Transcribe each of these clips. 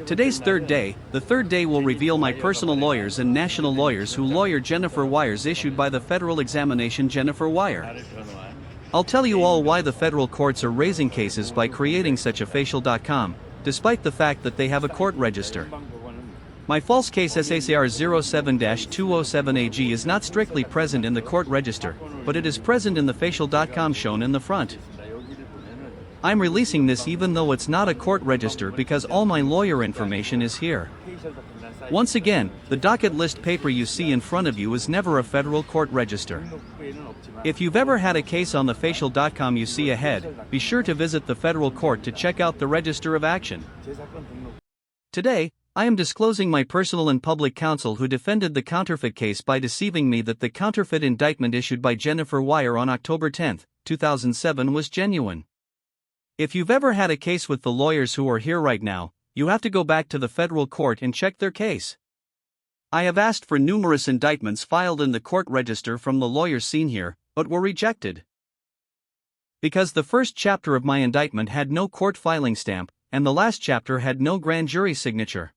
Today's third day. The third day will reveal my personal lawyers and national lawyers who lawyer Jennifer Wires issued by the federal examination Jennifer Wire. I'll tell you all why the federal courts are raising cases by creating such a facial.com, despite the fact that they have a court register. My false case SACR 07-207AG is not strictly present in the court register, but it is present in the facial.com shown in the front. I'm releasing this even though it's not a court register because all my lawyer information is here. Once again, the docket list paper you see in front of you is never a federal court register. If you've ever had a case on the facial.com you see ahead, be sure to visit the federal court to check out the register of action. Today, I am disclosing my personal and public counsel who defended the counterfeit case by deceiving me that the counterfeit indictment issued by Jennifer Wire on October 10, 2007 was genuine. If you've ever had a case with the lawyers who are here right now, you have to go back to the federal court and check their case. I have asked for numerous indictments filed in the court register from the lawyers seen here, but were rejected. Because the first chapter of my indictment had no court filing stamp, and the last chapter had no grand jury signature.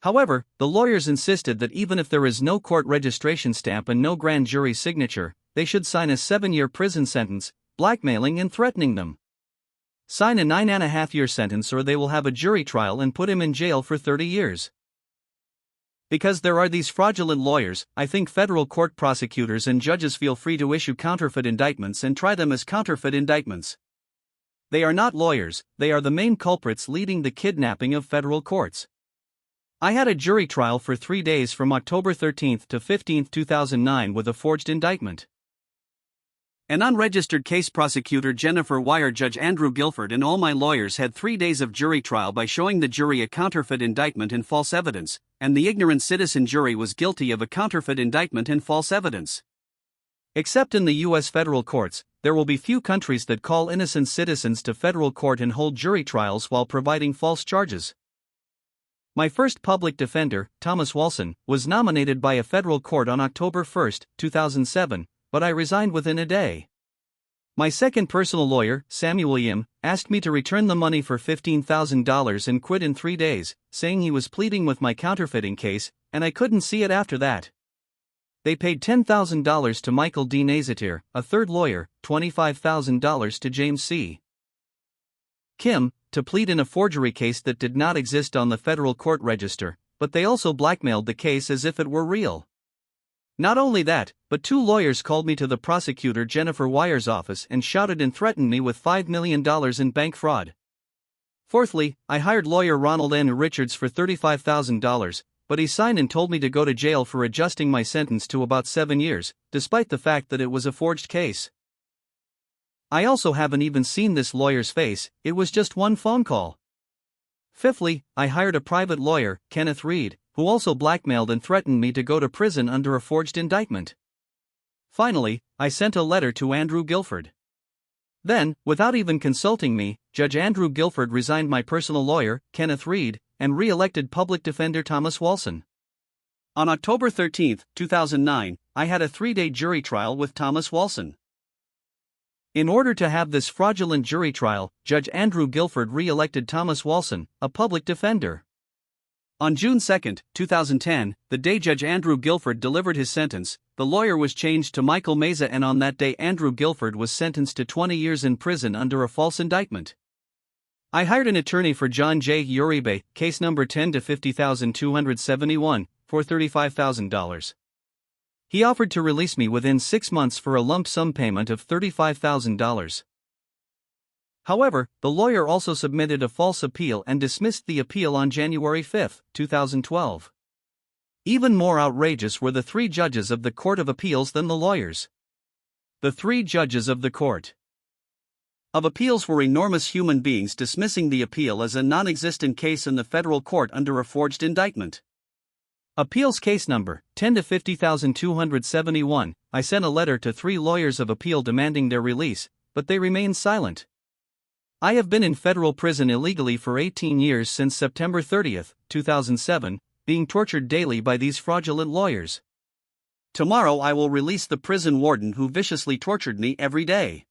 However, the lawyers insisted that even if there is no court registration stamp and no grand jury signature, they should sign a 7-year prison sentence, blackmailing and threatening them. Sign a 9.5-year sentence or they will have a jury trial and put him in jail for 30 years. Because there are these fraudulent lawyers, I think federal court prosecutors and judges feel free to issue counterfeit indictments and try them as counterfeit indictments. They are not lawyers, they are the main culprits leading the kidnapping of federal courts. I had a jury trial for 3 days from October 13 to 15, 2009 with a forged indictment. An unregistered case prosecutor Jennifer Wire, Judge Andrew Guilford and all my lawyers had 3 days of jury trial by showing the jury a counterfeit indictment and false evidence, and the ignorant citizen jury was guilty of a counterfeit indictment and false evidence. Except in the U.S. federal courts, there will be few countries that call innocent citizens to federal court and hold jury trials while providing false charges. My first public defender, Thomas Walson, was nominated by a federal court on October 1, 2007, but I resigned within a day. My second personal lawyer, Samuel Yim, asked me to return the money for $15,000 and quit in 3 days, saying he was pleading with my counterfeiting case, and I couldn't see it after that. They paid $10,000 to Michael D. Nazatir, a third lawyer, $25,000 to James C. Kim, to plead in a forgery case that did not exist on the federal court register, but they also blackmailed the case as if it were real. Not only that, but 2 lawyers called me to the prosecutor Jennifer Wire's office and shouted and threatened me with $5 million in bank fraud. Fourthly, I hired lawyer Ronald N. Richards for $35,000, but he signed and told me to go to jail for adjusting my sentence to about 7 years, despite the fact that it was a forged case. I also haven't even seen this lawyer's face, it was just one phone call. Fifthly, I hired a private lawyer, Kenneth Reed, who also blackmailed and threatened me to go to prison under a forged indictment. Finally, I sent a letter to Andrew Guilford. Then, without even consulting me, Judge Andrew Guilford resigned my personal lawyer, Kenneth Reed, and re-elected public defender Thomas Walson. On October 13, 2009, I had a 3-day jury trial with Thomas Walson. In order to have this fraudulent jury trial, Judge Andrew Guilford re-elected Thomas Walson, a public defender. On June 2, 2010, the day Judge Andrew Guilford delivered his sentence, the lawyer was changed to Michael Meza, and on that day Andrew Guilford was sentenced to 20 years in prison under a false indictment. I hired an attorney for John J. Uribe, case number 10-50271, for $35,000. He offered to release me within 6 months for a lump sum payment of $35,000. However, the lawyer also submitted a false appeal and dismissed the appeal on January 5, 2012. Even more outrageous were the 3 judges of the Court of Appeals than the lawyers. The 3 judges of the Court of Appeals were enormous human beings dismissing the appeal as a non-existent case in the federal court under a forged indictment. Appeals case number 10-50271. I sent a letter to 3 lawyers of appeal demanding their release, but they remained silent. I have been in federal prison illegally for 18 years since September 30, 2007, being tortured daily by these fraudulent lawyers. Tomorrow I will release the prison warden who viciously tortured me every day.